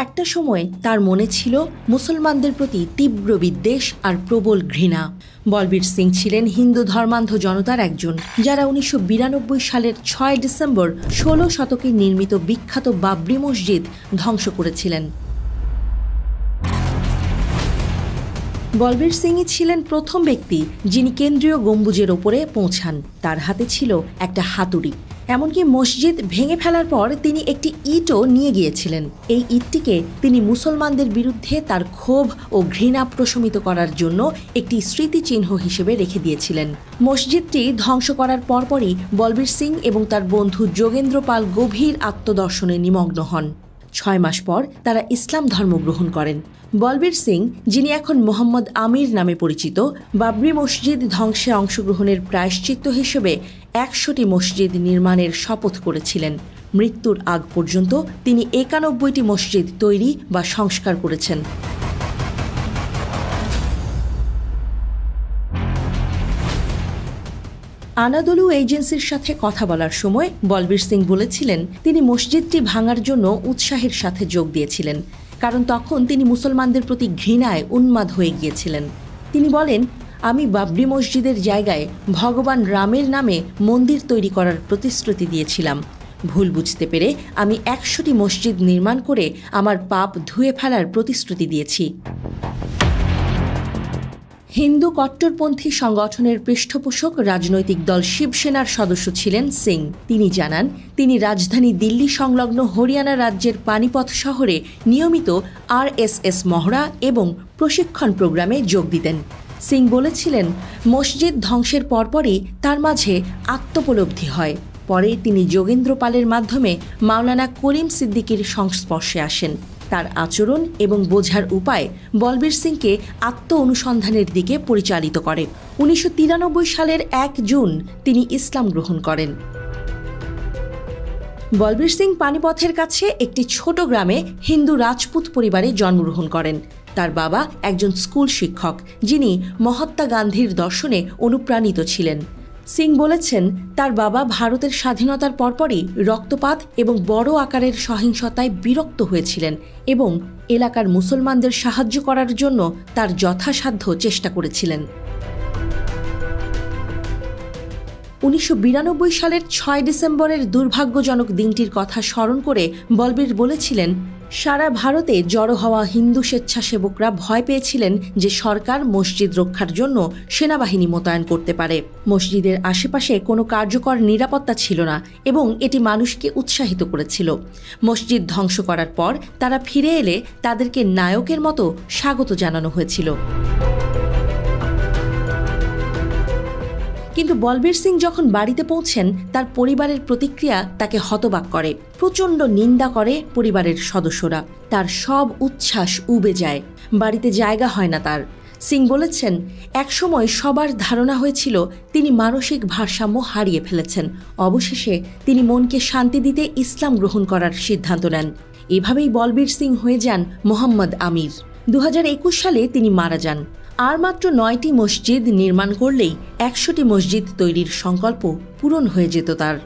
একটা সময় তার মনে ছিল মুসলমানদের প্রতি তীব্র বিদ্বেষ আর প্রবল ঘৃণা। বলবীর সিং ছিলেন হিন্দু ধর্মান্ধ জনতার একজন, যারা 1992 সালের 6 ডিসেম্বর 16 শতকে নির্মিত বিখ্যাত বাবরি মসজিদ ধ্বংস করেছিলেন। বলবীর সিংই ছিলেন প্রথম ব্যক্তি যিনি কেন্দ্রীয় গম্বুজের ওপরে পৌঁছান। তার হাতে ছিল একটা হাতুড়ি। এমনকি মসজিদ ভেঙে ফেলার পর তিনি একটি ইটও নিয়ে গিয়েছিলেন। এই ইটটিকে তিনি মুসলমানদের বিরুদ্ধে তার ক্ষোভ ও ঘৃণা প্রশমিত করার জন্য একটি স্মৃতিচিহ্ন হিসেবে রেখে দিয়েছিলেন। মসজিদটি ধ্বংস করার পরপরই বলবীর সিং এবং তার বন্ধু যোগেন্দ্র পাল গভীর আত্মদর্শনে নিমগ্ন হন। 6 মাস পর তারা ইসলাম ধর্ম গ্রহণ করেন। বলবীর সিং, যিনি এখন মোহাম্মদ আমির নামে পরিচিত, বাবরি মসজিদ ধ্বংসে অংশগ্রহণের প্রায়শ্চিত্ত হিসেবে 100টি মসজিদ নির্মাণের শপথ করেছিলেন। মৃত্যুর আগ পর্যন্ত তিনি 91টি মসজিদ তৈরি বা সংস্কার করেছেন। আনাদোলু এজেন্সির সাথে কথা বলার সময় বলবীর সিং বলেছিলেন তিনি মসজিদটি ভাঙার জন্য উৎসাহের সাথে যোগ দিয়েছিলেন, কারণ তখন তিনি মুসলমানদের প্রতি ঘৃণায় উন্মাদ হয়ে গিয়েছিলেন। তিনি বলেন, আমি বাবরি মসজিদের জায়গায় ভগবান রামের নামে মন্দির তৈরি করার প্রতিশ্রুতি দিয়েছিলাম। ভুল বুঝতে পেরে আমি 100টি মসজিদ নির্মাণ করে আমার পাপ ধুয়ে ফেলার প্রতিশ্রুতি দিয়েছি। হিন্দু কট্টরপন্থী সংগঠনের পৃষ্ঠপোষক রাজনৈতিক দল শিবসেনার সদস্য ছিলেন সিং। তিনি জানান, তিনি রাজধানী দিল্লি সংলগ্ন হরিয়ানা রাজ্যের পানিপথ শহরে নিয়মিত RSS মহড়া এবং প্রশিক্ষণ প্রোগ্রামে যোগ দিতেন। সিং বলেছিলেন, মসজিদ ধ্বংসের পরপরই তার মাঝে আত্মোপলব্ধি হয়। পরে তিনি যোগেন্দ্র পালের মাধ্যমে মাওলানা করিম সিদ্দিকীর সংস্পর্শে আসেন। তার আচরণ এবং বোঝার উপায় বলবীর সিংকে আত্ম অনুসন্ধানের দিকে পরিচালিত করে। 1993 সালের 1 জুন তিনি ইসলাম গ্রহণ করেন। বলবীর সিং পানিপথের কাছে একটি ছোট গ্রামে হিন্দু রাজপুত পরিবারে জন্মগ্রহণ করেন। তার বাবা একজন স্কুল শিক্ষক, যিনি মহাত্মা গান্ধীর দর্শনে অনুপ্রাণিত ছিলেন। সিং বলেছেন, তার বাবা ভারতের স্বাধীনতার পরপরই রক্তপাত এবং বড় আকারের সহিংসতায় বিরক্ত হয়েছিলেন এবং এলাকার মুসলমানদের সাহায্য করার জন্য তার যথাসাধ্য চেষ্টা করেছিলেন। 1992 সালের 6 ডিসেম্বরের দুর্ভাগ্যজনক দিনটির কথা স্মরণ করে বলবীর বলেছিলেন, সারা ভারতে জড়ো হওয়া হিন্দু স্বেচ্ছাসেবকরা ভয় পেয়েছিলেন যে সরকার মসজিদ রক্ষার জন্য সেনাবাহিনী মোতায়েন করতে পারে। মসজিদের আশেপাশে কোনো কার্যকর নিরাপত্তা ছিল না এবং এটি মানুষকে উৎসাহিত করেছিল। মসজিদ ধ্বংস করার পর তারা ফিরে এলে তাদেরকে নায়কের মতো স্বাগত জানানো হয়েছিল। কিন্তু বলবীর সিং যখন বাড়িতে পৌঁছেন, তার পরিবারের প্রতিক্রিয়া তাকে হতবাক করে। প্রচণ্ড নিন্দা করে পরিবারের সদস্যরা। তার সব উচ্ছ্বাস উবে যায়, বাড়িতে জায়গা হয় না তার। সিং বলেছেন, একসময় সবার ধারণা হয়েছিল তিনি মানসিক ভারসাম্য হারিয়ে ফেলেছেন। অবশেষে তিনি মনকে শান্তি দিতে ইসলাম গ্রহণ করার সিদ্ধান্ত নেন। এভাবেই বলবীর সিং হয়ে যান মোহাম্মদ আমির। 2021 সালে তিনি মারা যান। আর মাত্র 9টি মসজিদ নির্মাণ করলেই 100টি মসজিদ তৈরির সংকল্প পূরণ হয়ে যেত তার।